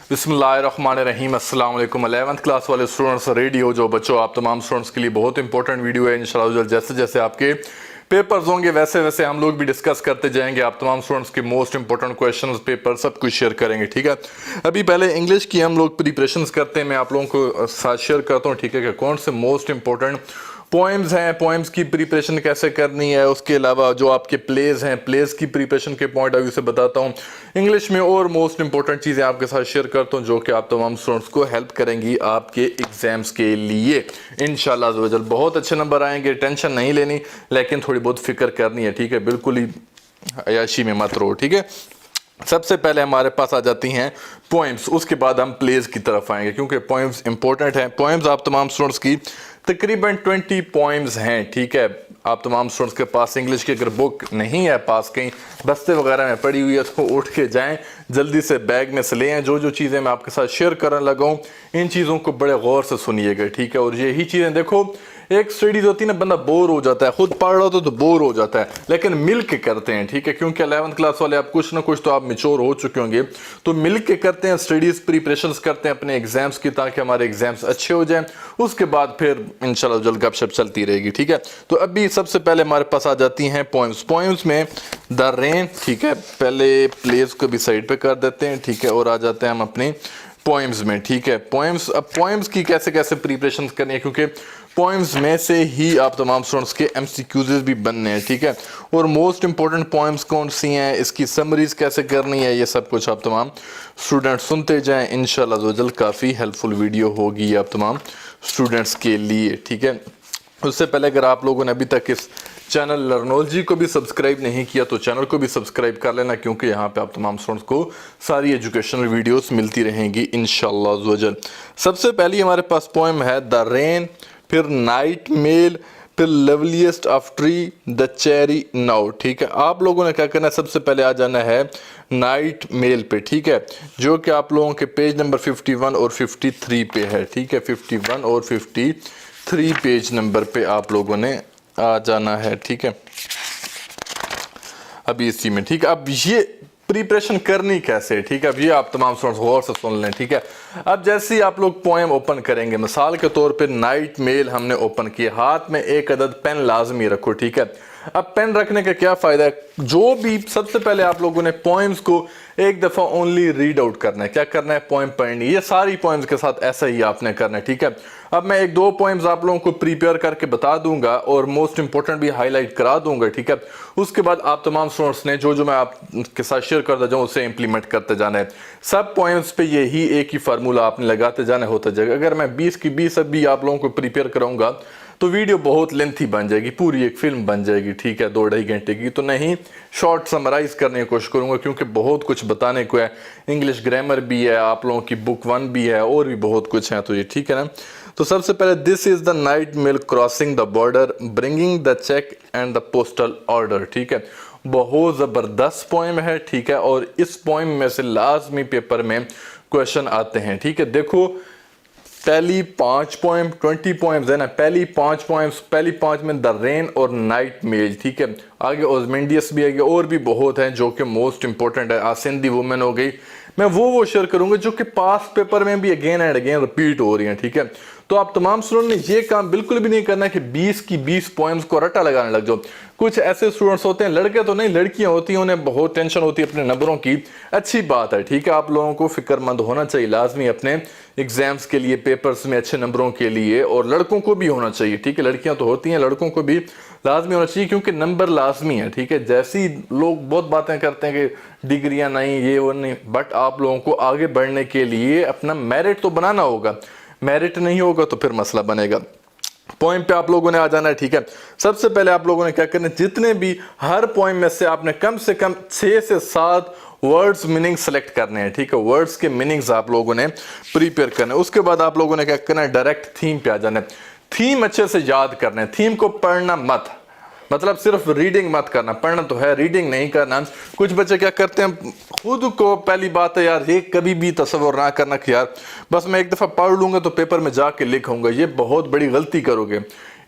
बिस्मिल्लाहिर्रहमानिर्रहीम। अस्सलाम वालेकुम। 11th क्लास वाले स्टूडेंट्स, रेडियो जो बच्चों आप तमाम स्टूडेंट्स के लिए बहुत इंपॉर्टेंट वीडियो है। इंशाल्लाह जैसे जैसे आपके पेपर्स होंगे वैसे वैसे हम लोग भी डिस्कस करते जाएंगे। आप तमाम स्टूडेंट्स के मोस्ट इंपॉर्टेंट क्वेश्चंस, पेपर सब कुछ शेयर करेंगे, ठीक है। अभी पहले इंग्लिश की हम लोग प्रिपरेशंस करते हैं। मैं आप लोगों को साथ शेयर करता हूँ, ठीक है, कि कौन से मोस्ट इंपॉर्टेंट पोएम्स हैं, पोएम्स की प्रिपरेशन कैसे करनी है। उसके अलावा जो आपके प्लेज हैं, प्लेज की प्रिपरेशन के पॉइंट ऑफ व्यू से बताता हूँ इंग्लिश में, और मोस्ट इंपॉर्टेंट चीज़ें आपके साथ शेयर करता हूँ जो कि आप तमाम स्टूडेंट्स को हेल्प करेंगी आपके एग्जाम्स के लिए। इंशाल्लाह अज़्ज़ वजल बहुत अच्छे नंबर आएंगे, टेंशन नहीं लेनी, लेकिन थोड़ी बहुत फिक्र करनी है, ठीक है। बिल्कुल ही अयाशी में मत रहो, ठीक है। सबसे पहले हमारे पास आ जाती हैं पोएम्स, उसके बाद हम प्लेज की तरफ आएंगे क्योंकि पोएम्स इंपॉर्टेंट हैं। पोएम्स आप तमाम स्टूडेंट्स की तकरीबन 20 पोएम्स हैं, ठीक है। आप तमाम स्टूडेंट्स के पास इंग्लिश की अगर बुक नहीं है, पास कहीं बस्ते वगैरह में पड़ी हुई है, उसको उठ के जाएं, जल्दी से बैग में से ले आएं। जो जो चीज़ें मैं आपके साथ शेयर करने लगा हूँ इन चीज़ों को बड़े गौर से सुनिएगा, ठीक है। और यही चीज़ें देखो, एक स्टडीज होती है ना, बंदा बोर हो जाता है, खुद पढ़ रहा हो तो बोर हो जाता है, लेकिन मिल के करते हैं, ठीक है। क्योंकि 11th क्लास वाले आप कुछ ना कुछ तो आप मिच्योर हो चुके होंगे, तो मिल के करते हैं, स्टडीज प्रिपरेशंस करते हैं अपने एग्जाम्स की, ताकि हमारे एग्जाम्स अच्छे हो जाएं। उसके बाद फिर इंशाल्लाह जल्द गपशप चलती रहेगी, ठीक है। तो अभी सबसे पहले हमारे पास आ जाती हैं पोएम्स। पोएम्स में द रेन, ठीक है। पहले प्लेस को भी साइड पे कर देते हैं, ठीक है, और आ जाते हैं हम अपने पोएम्स में, ठीक है। पोएम्स, अब पोएम्स की कैसे कैसे प्रिपरेशन करनी है, क्योंकि पोएम्स में से ही आप तमाम स्टूडेंट्स के एमसीक्यूज भी बनने हैं, ठीक है। और मोस्ट इंपॉर्टेंट पोएम्स कौन सी हैं, इसकी समरीज कैसे करनी है, ये सब कुछ आप तमाम स्टूडेंट्स सुनते जाएं। इंशाल्लाह जल्द काफ़ी हेल्पफुल वीडियो होगी आप तमाम स्टूडेंट्स के लिए, ठीक है। उससे पहले अगर आप लोगों ने अभी तक इस चैनल लर्नोलॉजी को भी सब्सक्राइब नहीं किया तो चैनल को भी सब्सक्राइब कर लेना, क्योंकि यहाँ पे आप तमाम स्टूडेंट्स को सारी एजुकेशनल वीडियोस मिलती रहेंगी इंशाल्लाह अज़्ज़ वजल। सबसे पहली हमारे पास पोएम है द रेन, फिर नाइट मेल, फिर loveliest of tree, the cherry now, ठीक है। आप लोगों ने क्या करना है, सबसे पहले आ जाना है नाइट मेल पे, ठीक है, जो कि आप लोगों के पेज नंबर 51 और 53 पे है, ठीक है। 51 और 53 पेज नंबर पे आप लोगों ने आ जाना है, ठीक है, अभी इसी में, ठीक है। अब ये प्रिपरेशन करनी कैसे, ठीक है, अब ये आप तमाम स्टूडेंट्स गौर से सुन लें, ठीक है। अब जैसे ही आप लोग पोएम ओपन करेंगे, मिसाल के तौर पे नाइट मेल हमने ओपन किया, हाथ में एक अदद पेन लाजमी रखो, ठीक है। अब पेन रखने का क्या फ़ायदा है, जो भी सबसे पहले आप लोगों ने पोएम्स को एक दफ़ा ओनली रीड आउट करना है। क्या करना है, पोएम पढ़नी, ये सारी पोएम्स के साथ ऐसा ही आपने करना है, ठीक है। अब मैं एक दो पोएम्स आप लोगों को प्रिपेयर करके बता दूंगा और मोस्ट इंपॉर्टेंट भी हाईलाइट करा दूंगा, ठीक है। उसके बाद आप तमाम स्टूडेंट्स ने जो जो मैं आपके साथ शेयर करता जाऊँ उसे इंप्लीमेंट करते जाना है। सब पोएम्स पे यही एक ही फार्मूला आपने लगाते जाना होता जाएगा। अगर मैं 20 की 20 अभी आप लोगों को प्रिपेयर कराऊंगा तो वीडियो बहुत लेंथी बन जाएगी, पूरी एक फिल्म बन जाएगी, ठीक है, 2-2.5 घंटे की। तो नहीं, शॉर्ट समराइज करने की कोशिश करूंगा, क्योंकि बहुत कुछ बताने को है। इंग्लिश ग्रामर भी है, आप लोगों की बुक 1 भी है, और भी बहुत कुछ है, तो ये ठीक है ना। तो सबसे पहले this is the night mail crossing the border, bringing the cheque and the postal order, ठीक है। बहुत ज़बरदस्त पोएम है, ठीक है, और इस पोएम में से लाजमी पेपर में क्वेश्चन आते हैं, ठीक है। देखो, पहली 5 पोएम, 20 पोएम्स है ना, पहली 5 पोएम्स, पहली 5 में द रेन और नाइट मेल, ठीक है। आगे ओजमेंडियस भी आएगी, और भी बहुत हैं जो कि मोस्ट इंपॉर्टेंट है। आसिंदी वुमेन हो गई, मैं वो शेयर करूंगा जो कि पास पेपर में भी अगेन एंड अगेन रिपीट हो रही हैं, ठीक है। तो आप तमाम स्टूडेंट ने ये काम बिल्कुल भी नहीं करना कि 20 की 20 पोएम्स को रट्टा लगाने लग जाओ। कुछ ऐसे स्टूडेंट्स होते हैं, लड़के तो नहीं लड़कियां होती हैं, उन्हें बहुत टेंशन होती है अपने नंबरों की। अच्छी बात है, ठीक है, आप लोगों को फिक्रमंद होना चाहिए लाजमी अपने एग्जाम्स के लिए, पेपर्स में अच्छे नंबरों के लिए, और लड़कों को भी होना चाहिए, ठीक है। लड़कियां तो होती हैं, लड़कों को भी लाजमी होना चाहिए, क्योंकि नंबर लाजमी है, ठीक है। जैसी लोग बहुत बातें करते हैं कि डिग्रियां नहीं, ये वो नहीं, बट आप लोगों को आगे बढ़ने के लिए अपना मेरिट तो बनाना होगा। मेरिट नहीं होगा तो फिर मसला बनेगा। पोएम पे आप लोगों ने आ जाना है, ठीक है। सबसे पहले आप लोगों ने क्या करना है, जितने भी हर पोएम में से आपने कम से कम 6 से 7 वर्ड्स मीनिंग सेलेक्ट करने हैं, ठीक है। वर्ड्स के मीनिंग्स आप लोगों ने प्रिपेयर करना है। उसके बाद आप लोगों ने क्या करना है, डायरेक्ट थीम पे आ जाना है। थीम अच्छे से याद करना है, थीम को पढ़ना मत, मतलब सिर्फ रीडिंग मत करना, पढ़ना तो है, रीडिंग नहीं करना। कुछ बच्चे क्या करते हैं, खुद को, पहली बात है यार, ये कभी भी तसव्वुर ना करना कि यार बस मैं एक दफ़ा पढ़ लूँगा तो पेपर में जाके लिखूंगा, ये बहुत बड़ी गलती करोगे।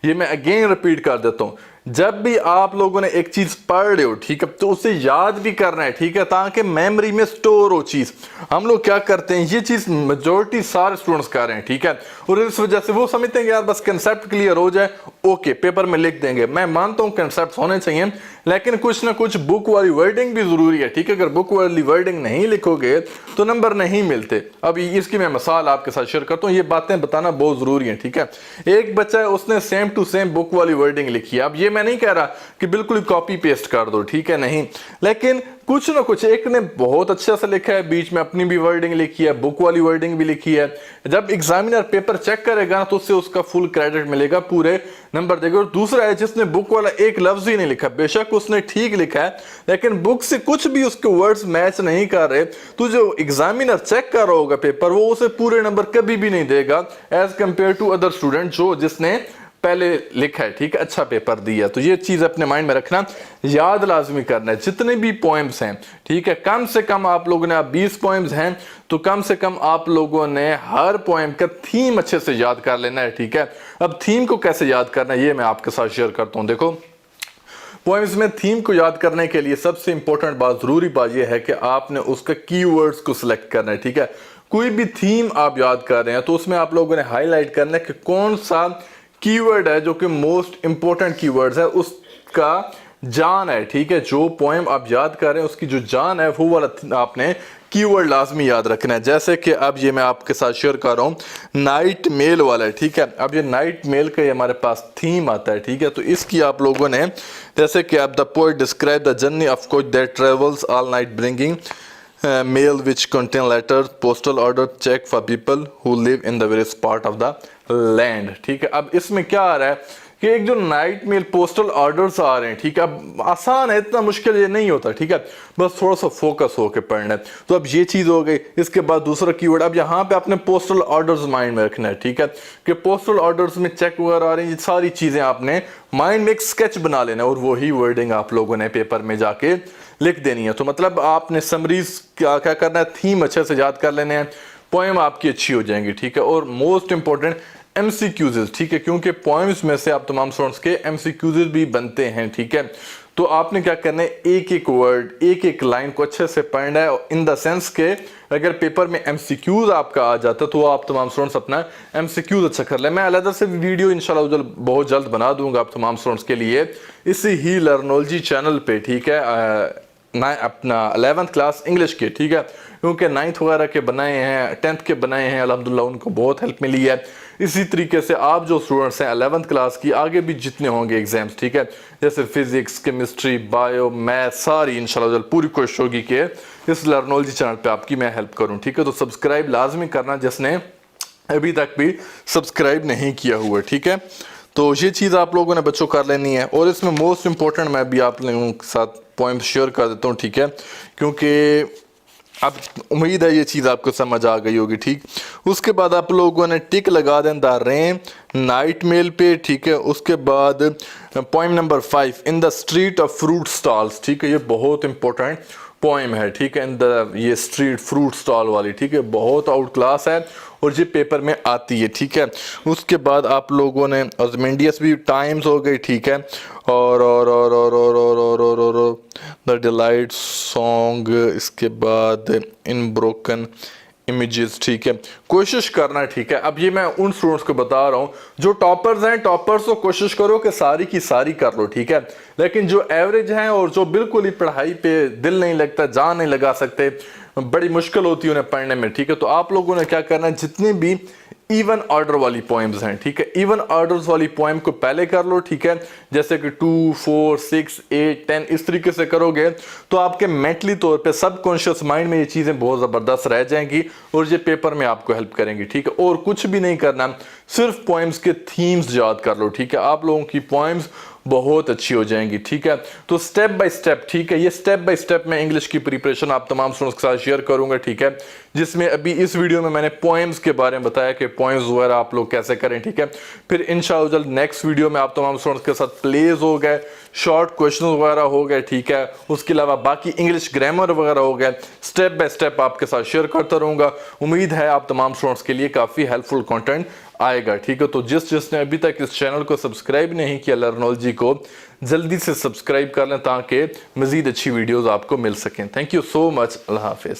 ये मैं अगेन रिपीट कर देता हूँ, जब भी आप लोगों ने एक चीज पढ़ रहे हो, ठीक है, तो उसे याद भी करना है, ठीक है, ताकि मेमोरी में स्टोर हो चीज। हम लोग क्या करते हैं, ये चीज मेजोरिटी सारे स्टूडेंट्स कर रहे हैं, ठीक है, और इस वजह से वो समझते हैं कि यार बस कंसेप्ट क्लियर हो जाए, ओके पेपर में लिख देंगे। मैं मानता हूं कंसेप्ट होने चाहिए, लेकिन कुछ ना कुछ बुक वाली वर्डिंग भी जरूरी है, ठीक है। अगर बुक वाली वर्डिंग नहीं लिखोगे तो नंबर नहीं मिलते। अब इसकी मैं मिसाल आपके साथ शेयर करता हूँ, ये बातें बताना बहुत जरूरी है, ठीक है। एक बच्चा है, उसने सेम टू सेम बुक वाली वर्डिंग लिखी है। अब ये मैं नहीं कह रहा कि बिल्कुल कॉपी पेस्ट कर दो, ठीक है, नहीं, लेकिन कुछ ना कुछ एक ने बहुत अच्छा सा लिखा है, बीच में अपनी भी वर्डिंग लिखी है, बुक वाली वर्डिंग भी लिखी है। जब एग्जामिनर पेपर चेक करेगा ना तो उससे उसका फुल क्रेडिट मिलेगा, पूरे नंबर देगा। और दूसरा है जिसने बुक वाला एक लफ्ज ही नहीं लिखा, बेशक उसने ठीक लिखा है लेकिन बुक से कुछ भी उसके वर्ड्स मैच नहीं कर रहे, तो जो एग्जामिनर चेक कर रहा होगा पेपर, वो उसे पूरे नंबर कभी भी नहीं देगा as compare to other student जो जिसने पहले लिखा है, ठीक है, अच्छा पेपर दिया। तो ये चीज अपने माइंड में रखना, याद लाजमी करना है। जितने भी पोएम्स हैं, ठीक है, कम से कम आप लोगों ने, आप 20 पोएम्स हैं तो कम से कम आप लोगों ने हर पोएम का थीम अच्छे से याद कर लेना है, ठीक है। अब थीम को कैसे याद करना है ये मैं आपके साथ शेयर करता हूं। देखो, पोएम्स में थीम को याद करने के लिए सबसे इंपॉर्टेंट बात, जरूरी बात यह है कि आपने उसका कीवर्ड्स को सिलेक्ट करना है, ठीक है। कोई भी थीम आप याद कर रहे हैं तो उसमें आप लोगों ने हाईलाइट करना है कि कौन सा कीवर्ड है जो कि मोस्ट इंपॉर्टेंट कीवर्ड्स है, उसका जान है, ठीक है। जो पोएम आप याद कर रहे हैं उसकी जो जान है वो वाला आपने कीवर्ड लाजमी याद रखना है। जैसे कि अब ये मैं आपके साथ शेयर कर रहा हूँ, नाइट मेल वाला है, ठीक है। अब ये नाइट मेल का हमारे पास थीम आता है, ठीक है, तो इसकी आप लोगों ने, जैसे कि अब the poet describe the journey of coach that travels all night bringing mail which contain letter postal order cheque for people who live in the various part of the land, ठीक है। अब इसमें क्या आ रहा है कि एक जो नाइट मेल पोस्टल ऑर्डर्स आ रहे हैं, ठीक है, अब आसान है, इतना मुश्किल ये नहीं होता, ठीक है, बस थोड़ा सा फोकस होकर पढ़ना है। तो अब ये चीज हो गई। इसके बाद दूसरा कीवर्ड, अब यहाँ पे आपने पोस्टल ऑर्डर्स माइंड में रखना है, ठीक है, कि पोस्टल ऑर्डर्स में चेक वगैरह आ रही हैं, ये सारी चीजें आपने माइंड में एक स्केच बना लेना है और वही वर्डिंग आप लोगों ने पेपर में जाके लिख देनी है। तो मतलब आपने समरीज क्या क्या करना है, थीम अच्छे से याद कर लेने हैं, पोएम आपकी अच्छी हो जाएंगी, ठीक है। और मोस्ट इंपॉर्टेंट एमसीक्यूज, ठीक है, क्योंकि पोएम्स में से आप तमाम स्टूडेंट्स के एमसीक्यूज भी बनते हैं, ठीक है। तो आपने क्या करना है, एक एक वर्ड, एक एक लाइन को अच्छे से पढ़ना है, इन द सेंस के अगर पेपर में एमसीक्यूज आपका आ जाता तो आप तमाम स्टूडेंट्स अपना एमसीक्यूज अच्छा कर ले। मैं अलग से वीडियो इंशाल्लाह बहुत जल्द बना दूंगा आप तमाम स्टूडेंट्स के लिए इसी ही लर्नोलॉजी चैनल पे, ठीक है, अपना 11th क्लास इंग्लिश के, ठीक है, क्योंकि 9th वगैरह के बनाए हैं, 10th के बनाए हैं, अल्हम्दुलिल्लाह उनको बहुत हेल्प मिली है। इसी तरीके से आप जो स्टूडेंट्स हैं 11th क्लास की, आगे भी जितने होंगे एग्जाम्स, ठीक है, जैसे फिजिक्स, केमिस्ट्री, बायो, मैथ, सारी इंशाल्लाह पूरी कोशिश होगी कि इस लर्नोलॉजी चैनल पे आपकी मैं हेल्प करूं, ठीक है। तो सब्सक्राइब लाजमी करना जिसने अभी तक भी सब्सक्राइब नहीं किया हुआ, ठीक है। तो ये चीज़ आप लोगों ने बच्चों कर लेनी है। और इसमें मोस्ट इंपॉर्टेंट मैं भी आप लोगों के साथ पॉइंट शेयर कर देता हूँ, ठीक है, क्योंकि अब उम्मीद है ये चीज़ आपको समझ आ गई होगी, ठीक। उसके बाद आप लोगों ने टिक लगा दें द रेन नाइट मेल पे, ठीक है। उसके बाद point number 5 in the street of fruit stalls, ठीक है, ये बहुत इंपॉर्टेंट पोएम है, ठीक है, इन द ये स्ट्रीट फ्रूट स्टॉल वाली, ठीक है, बहुत आउट क्लास है और ये पेपर में आती है, ठीक है। उसके बाद आप लोगों ने ऑज़मेंडियस भी टाइम्स हो गई, ठीक है, और द डिलाइट सॉन्ग, इसके बाद इन ब्रोकन इमेजेस, ठीक है, कोशिश करना, ठीक है। अब ये मैं उन स्टूडेंट्स को बता रहा हूँ जो टॉपर्स हैं, टॉपर्स को कोशिश करो कि सारी की सारी कर लो, ठीक है, लेकिन जो एवरेज हैं और जो बिल्कुल ही पढ़ाई पे दिल नहीं लगता, जान नहीं लगा सकते, बड़ी मुश्किल होती है उन्हें पढ़ने में, ठीक है, तो आप लोगों ने क्या करना है, जितने भी इवन ऑर्डर वाली पोएम्स हैं, ठीक है, इवन ऑर्डर्स वाली पोएम को पहले कर लो, ठीक है, जैसे कि 2, 4, 6, 8, 10 इस तरीके से करोगे तो आपके मेंटली तौर पे सबकॉन्शियस माइंड में ये चीज़ें बहुत ज़बरदस्त रह जाएंगी और ये पेपर में आपको हेल्प करेंगी, ठीक है। और कुछ भी नहीं करना, सिर्फ पोएम्स के थीम्स याद कर लो, ठीक है, आप लोगों की पोएम्स बहुत अच्छी हो जाएंगी, ठीक है। तो स्टेप बाय स्टेप, ठीक है, ये स्टेप बाय स्टेप मैं इंग्लिश की प्रिपरेशन आप तमाम स्टूडेंट्स के साथ शेयर करूंगा, ठीक है, जिसमें अभी इस वीडियो में मैंने पोएम्स के बारे में बताया कि पोएम्स वगैरह आप लोग कैसे करें, ठीक है। फिर इंशाअल्लाह नेक्स्ट वीडियो में आप तमाम स्टूडेंट्स के साथ प्लेज हो गए, शॉर्ट क्वेश्चन वगैरह हो गए, ठीक है, उसके अलावा बाकी इंग्लिश ग्रामर वगैरह हो गए, स्टेप बाय स्टेप आपके साथ शेयर करता रहूंगा। उम्मीद है आप तमाम स्टूडेंट्स के लिए काफ़ी हेल्पफुल कंटेंट आएगा, ठीक है। तो जिसने अभी तक इस चैनल को सब्सक्राइब नहीं किया लर्नोलॉजी को, जल्दी से सब्सक्राइब कर लें ताकि मज़ीद अच्छी वीडियोज़ आपको मिल सकें। Thank you so much. अल्लाह हाफिज़।